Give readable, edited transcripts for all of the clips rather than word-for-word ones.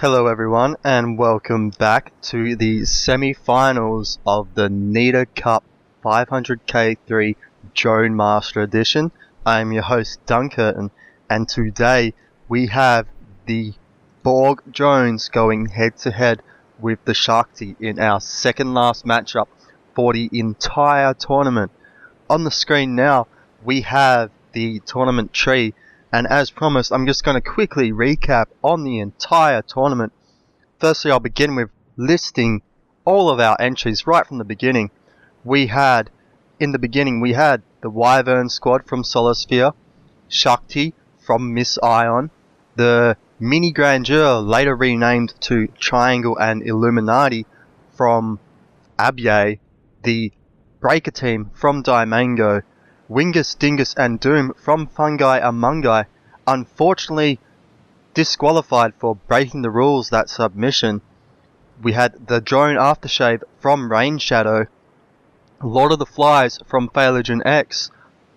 Hello everyone and welcome back to the semi-finals of the Nita Cup 500k-3 Dronemaster edition. I am your host Dunkurtin, and today we have the Borg Jones going head to head with the Shakti in our second last matchup for the entire tournament. On the screen now we have the tournament tree, and as promised I'm just going to quickly recap on the entire tournament. Firstly, I'll begin with listing all of our entries right from the beginning. In the beginning we had the Wyvern squad from Solusphere, Shakti from Miss Ion, the Mini Grandeur later renamed to Triangle and Illuminati from Abye, the Breaker team from Diamango, Wingus, Dingus and Doom from Fungi Amongi, unfortunately disqualified for breaking the rules that submission. We had the Drone Aftershave from Rain Shadow, Lord of the Flies from Phalogen X,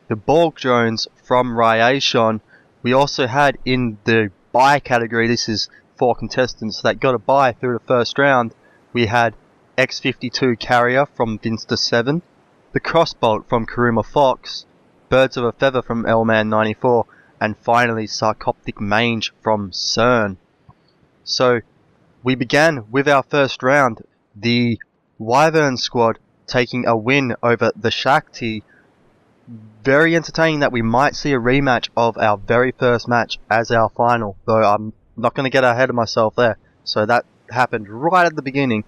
the Borg Drones from Rayation. We also had in the bye category, this is 4 contestants that got a bye through the first round, we had X52 Carrier from Vinster 7, the Crossbolt from Karuma Fox, Birds of a Feather from Lman 94, and finally Sarcoptic Mange from CERN. So we began with our first round, the Wyvern squad taking a win over the Shakti. Very entertaining that we might see a rematch of our very first match as our final, though I'm not going to get ahead of myself there. So that happened right at the beginning.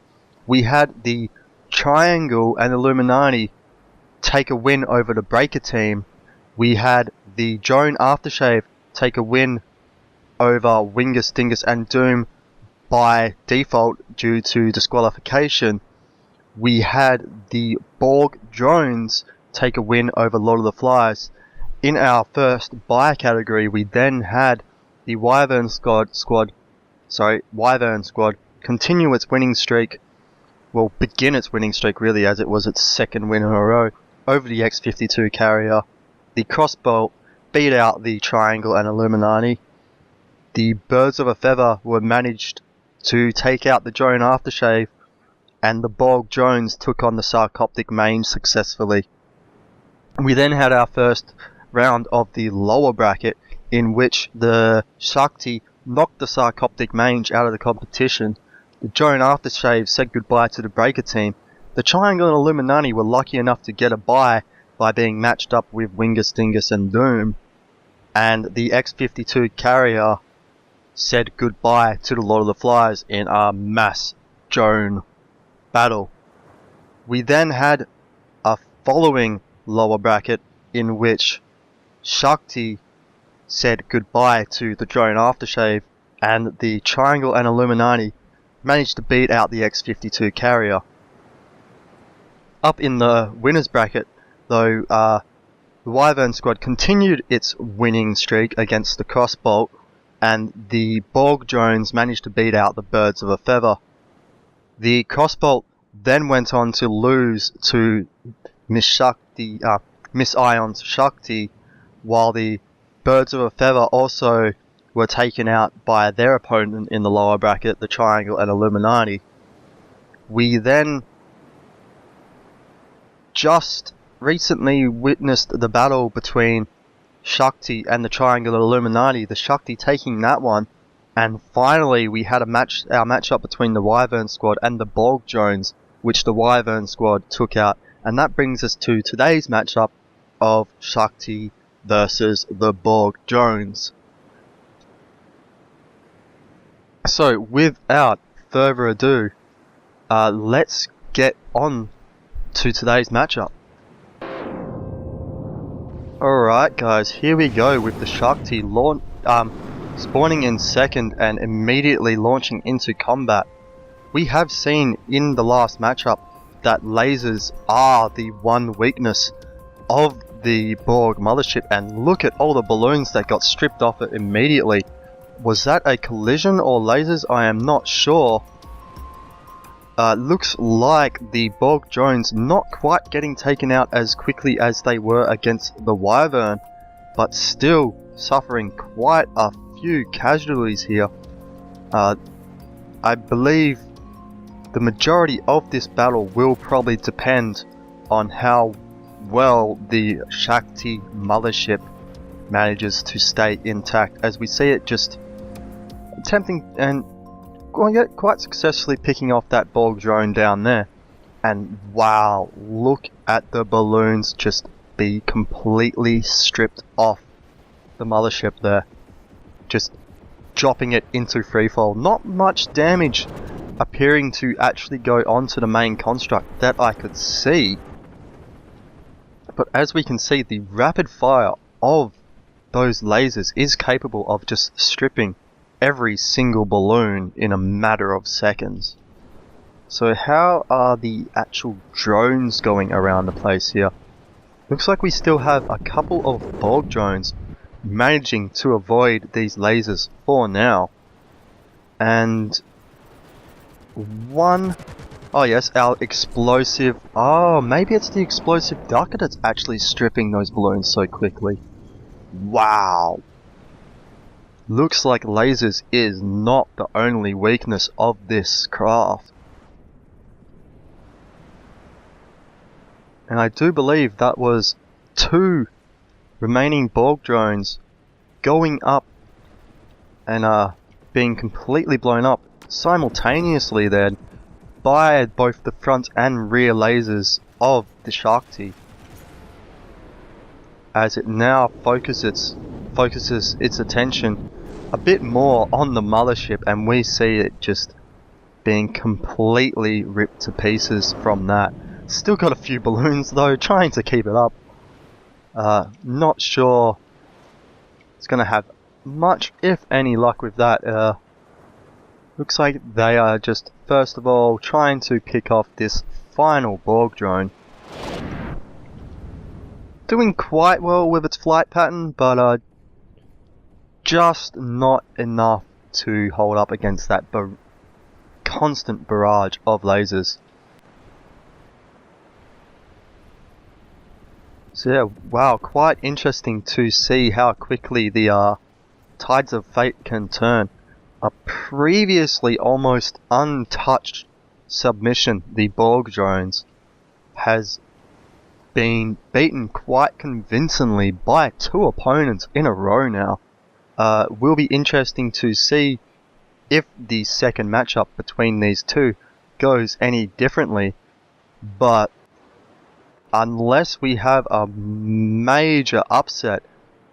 We had the Triangle and Illuminati take a win over the Breaker team. We had the Drone Aftershave take a win over Wingus, Dingus and Doom by default due to disqualification. We had the Borg Drones take a win over Lord of the Flies. In our first bye category, we then had the Wyvern squad continue its winning streak. Well, begin its winning streak really, as it was its second win in a row over the X52 Carrier. The Crossbolt beat out the Triangle and Illuminati. The Birds of a Feather were managed to take out the Drone Aftershave, and the Borg Drones took on the Sarcoptic Mange successfully. We then had our first round of the lower bracket, in which the Shakti knocked the Sarcoptic Mange out of the competition. The Drone Aftershave said goodbye to the Breaker team. The Triangle and Illuminati were lucky enough to get a bye by being matched up with Wingus, Dingus and Doom. And the X52 Carrier said goodbye to the Lord of the Flies in a mass drone battle. We then had a following lower bracket in which Shakti said goodbye to the Drone Aftershave, and the Triangle and Illuminati managed to beat out the X52 Carrier. Up in the winners bracket, though, the Wyvern squad continued its winning streak against the Crossbolt, and the Borg Drones managed to beat out the Birds of a Feather. The Crossbolt then went on to lose to Miss Ion's Shakti, while the Birds of a Feather also were taken out by their opponent in the lower bracket, the Triangle and Illuminati. We then just recently witnessed the battle between Shakti and the Triangle and Illuminati, the Shakti taking that one, and finally we had our matchup between the Wyvern squad and the Borg Drones, which the Wyvern squad took out, and that brings us to today's matchup of Shakti versus the Borg Drones. So without further ado, let's get on to today's matchup. Alright guys, here we go with the Shakti spawning in second and immediately launching into combat. We have seen in the last matchup that lasers are the one weakness of the Borg mothership, and look at all the balloons that got stripped off it immediately. Was that a collision or lasers? I am not sure. Looks like the Borg drones not quite getting taken out as quickly as they were against the Wyvern, but still suffering quite a few casualties here. I believe the majority of this battle will probably depend on how well the Shakti mothership manages to stay intact, as we see it just attempting and quite successfully picking off that Borg drone down there. And wow, look at the balloons just be completely stripped off the mothership there, just dropping it into freefall. Not much damage appearing to actually go onto the main construct that I could see, but as we can see, the rapid fire of those lasers is capable of just stripping every single balloon in a matter of seconds. So how are the actual drones going around the place here? Looks like we still have a couple of Borg drones managing to avoid these lasers for now. And one... oh yes, our explosive... oh, maybe it's the explosive Dunkurtin that's actually stripping those balloons so quickly. Wow. Looks like lasers is not the only weakness of this craft. And I do believe that was 2 remaining Borg drones going up and being completely blown up simultaneously then by both the front and rear lasers of the Shakti, as it now focuses its attention a bit more on the mothership, and we see it just being completely ripped to pieces from that. Still got a few balloons though, trying to keep it up. Not sure it's going to have much, if any, luck with that. Looks like they are just, first of all, trying to pick off this final Borg drone. Doing quite well with its flight pattern, but just not enough to hold up against that constant barrage of lasers. So yeah, wow, quite interesting to see how quickly the tides of fate can turn. A previously almost untouched submission, the Borg drones, has been beaten quite convincingly by 2 opponents in a row now. Will be interesting to see if the second matchup between these two goes any differently, but unless we have a major upset,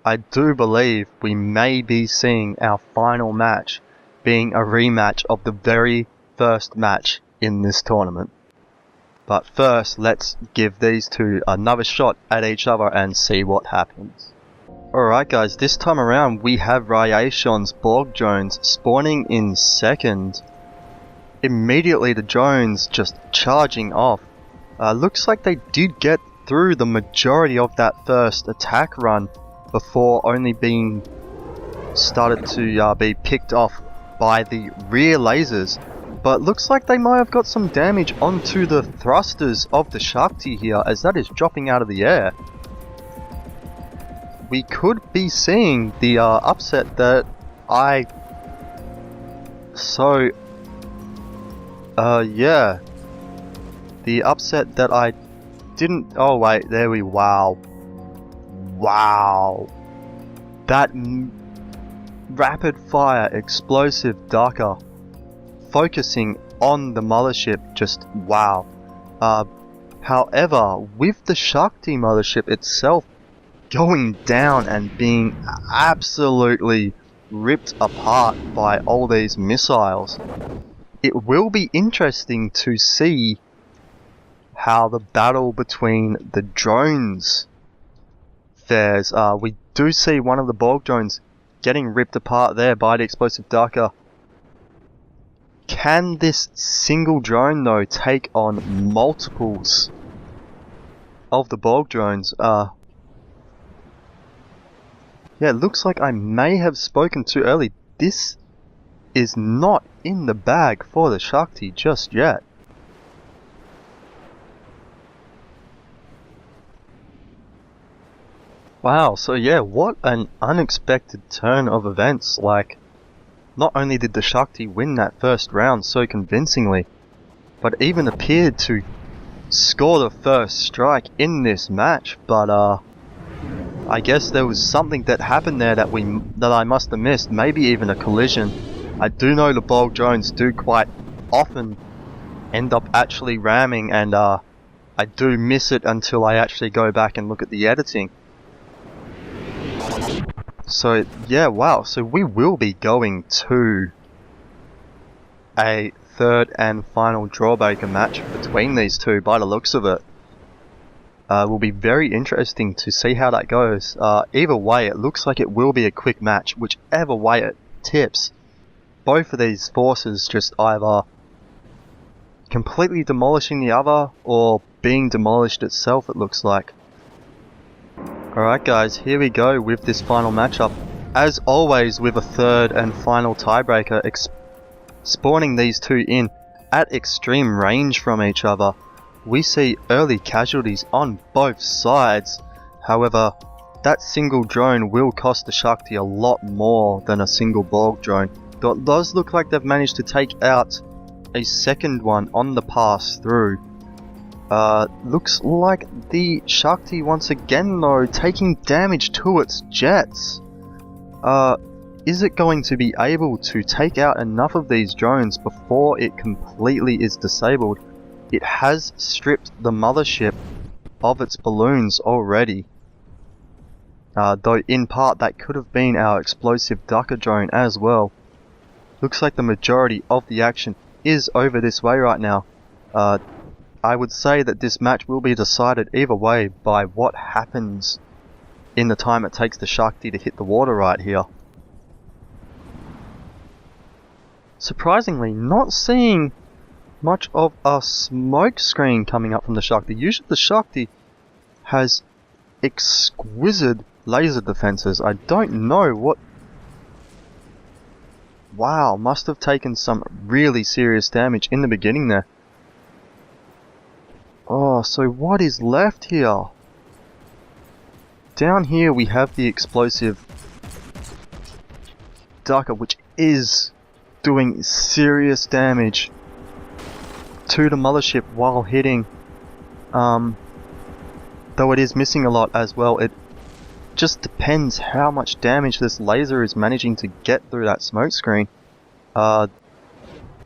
I do believe we may be seeing our final match being a rematch of the very first match in this tournament. But first, let's give these two another shot at each other and see what happens. Alright guys, this time around we have Ryation's Borg drones spawning in second. Immediately the drones just charging off. Looks like they did get through the majority of that first attack run before only being started to be picked off by the rear lasers. But looks like they might have got some damage onto the thrusters of the Shakti here, as that is dropping out of the air. We could be seeing the upset that I... so... yeah. The upset that I didn't... oh wait, there we... wow. Wow. That rapid fire explosive Dunkurtin focusing on the mothership, just wow. However, with the Shakti mothership itself going down and being absolutely ripped apart by all these missiles, it will be interesting to see how the battle between the drones fares. We do see one of the Borg drones getting ripped apart there by the explosive Dunkurtin. Can this single drone though take on multiples of the Borg drones? Yeah, it looks like I may have spoken too early. This is not in the bag for the Shakti just yet. Wow, so yeah, what an unexpected turn of events. Like, not only did the Shakti win that first round so convincingly, but even appeared to score the first strike in this match. But I guess there was something that happened there that I must have missed, maybe even a collision. I do know the bulk drones do quite often end up actually ramming, and I do miss it until I actually go back and look at the editing. So yeah, wow, so we will be going to a third and final drawbreaker match between these two by the looks of it. Will be very interesting to see how that goes. Either way, it looks like it will be a quick match, whichever way it tips. Both of these forces just either completely demolishing the other or being demolished itself, it looks like. Alright guys, here we go with this final matchup. As always with a third and final tiebreaker, spawning these two in at extreme range from each other. We see early casualties on both sides. However, that single drone will cost the Shakti a lot more than a single bulk drone. Though it does look like they've managed to take out a second one on the pass through. Looks like the Shakti once again though taking damage to its jets. Is it going to be able to take out enough of these drones before it completely is disabled? It has stripped the mothership of its balloons already. Though in part that could have been our explosive Ducker drone as well. Looks like the majority of the action is over this way right now. I would say that this match will be decided either way by what happens in the time it takes the Shakti to hit the water right here. Surprisingly, not seeing much of a smoke screen coming up from the Shakti. Usually the Shakti has exquisite laser defenses. I don't know what... Wow, must have taken some really serious damage in the beginning there. Oh, so what is left here? Down here we have the explosive Ducker, which is doing serious damage to the mothership while hitting. Though it is missing a lot as well. It just depends how much damage this laser is managing to get through that smoke screen. Oh,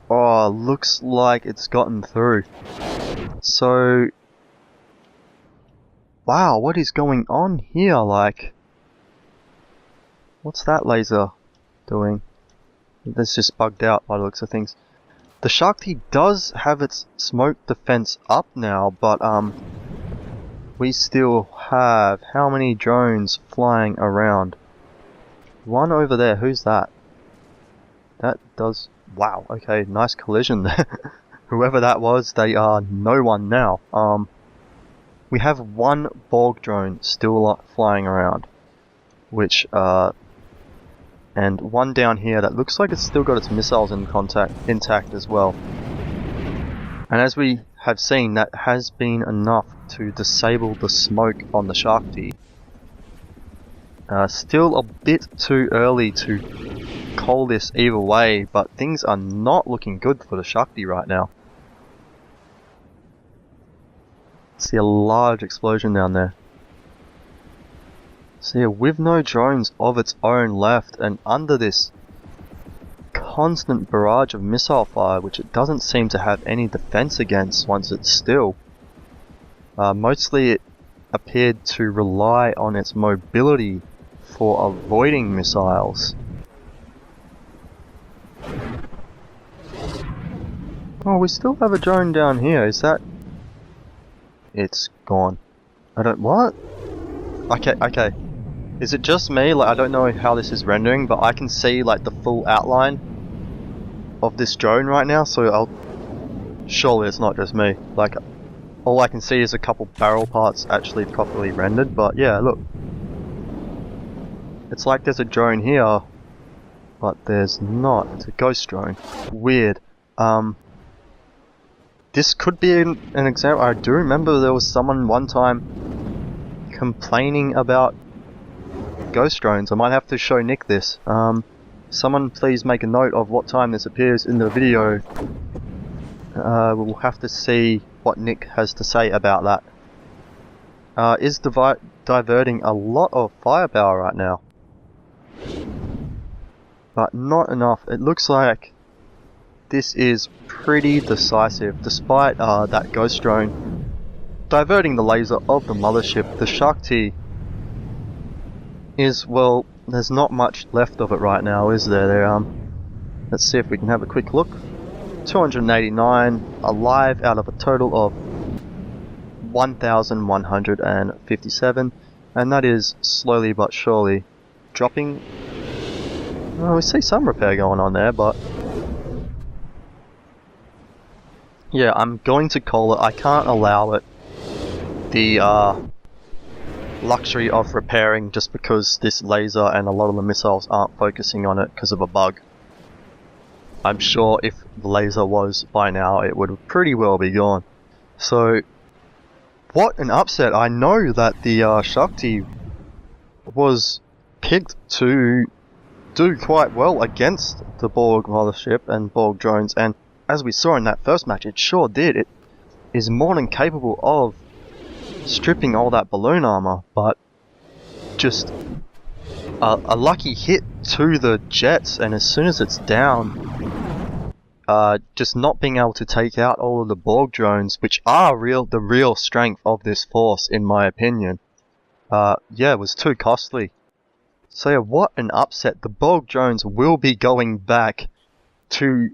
looks like it's gotten through. So, wow, what is going on here? Like, what's that laser doing? That's just bugged out by the looks of things. The Shakti does have its smoke defense up now, but we still have how many drones flying around? One over there, who's that? That does... Wow, okay, nice collision there. Whoever that was, they are no one now. We have one bulk drone still flying around, which and one down here that looks like it's still got its missiles intact as well. And as we have seen, that has been enough to disable the smoke on the Shakti. Still a bit too early to call this either way, but things are not looking good for the Shakti right now. See a large explosion down there. So yeah, with no drones of its own left and under this constant barrage of missile fire, which it doesn't seem to have any defense against once it's still. Mostly it appeared to rely on its mobility for avoiding missiles. Oh, we still have a drone down here. Is that... It's gone. I don't... What? Okay. Is it just me? Like, I don't know how this is rendering, but I can see like the full outline of this drone right now, so I'll... Surely it's not just me. Like, all I can see is a couple barrel parts actually properly rendered, but yeah, look. It's like there's a drone here, but there's not. It's a ghost drone. Weird. This could be an example. I do remember there was someone one time complaining about ghost drones. I might have to show Nick this. Someone please make a note of what time this appears in the video. We'll have to see what Nick has to say about that. Is diverting a lot of firepower right now, but not enough. It looks like this is pretty decisive, despite that ghost drone diverting the laser of the mothership. The Shakti is, well, there's not much left of it right now, is there? Let's see if we can have a quick look. 289 alive out of a total of 1,157, and that is slowly but surely dropping. Well, we see some repair going on there, but yeah, I'm going to call it. I can't allow it the luxury of repairing just because this laser and a lot of the missiles aren't focusing on it because of a bug. I'm sure if the laser was by now, it would pretty well be gone. So, what an upset. I know that the Shakti was picked to do quite well against the Borg mothership and Borg drones, and as we saw in that first match, it sure did. It is more than capable of stripping all that balloon armor, but just a lucky hit to the jets, and as soon as it's down, just not being able to take out all of the Borg drones, which are the real strength of this force, in my opinion. Yeah, it was too costly. So yeah, what an upset. The Borg drones will be going back to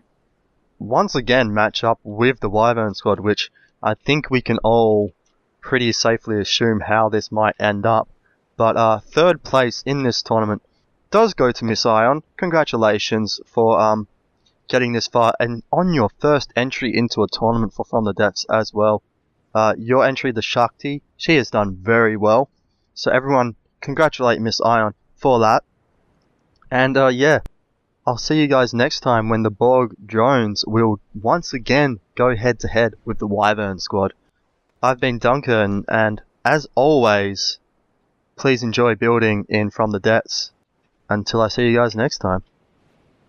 once again match up with the Wyvern squad, which I think we can all pretty safely assume how this might end up. But third place in this tournament does go to Miss Ion. Congratulations for getting this far, and on your first entry into a tournament for From the Depths as well. Your entry, the Shakti, she has done very well. So everyone, congratulate Miss Ion for that. And yeah, I'll see you guys next time when the Borg drones will once again go head to head with the Wyvern squad. I've been Dunkurtin, and as always, please enjoy building in From the Depths. Until I see you guys next time.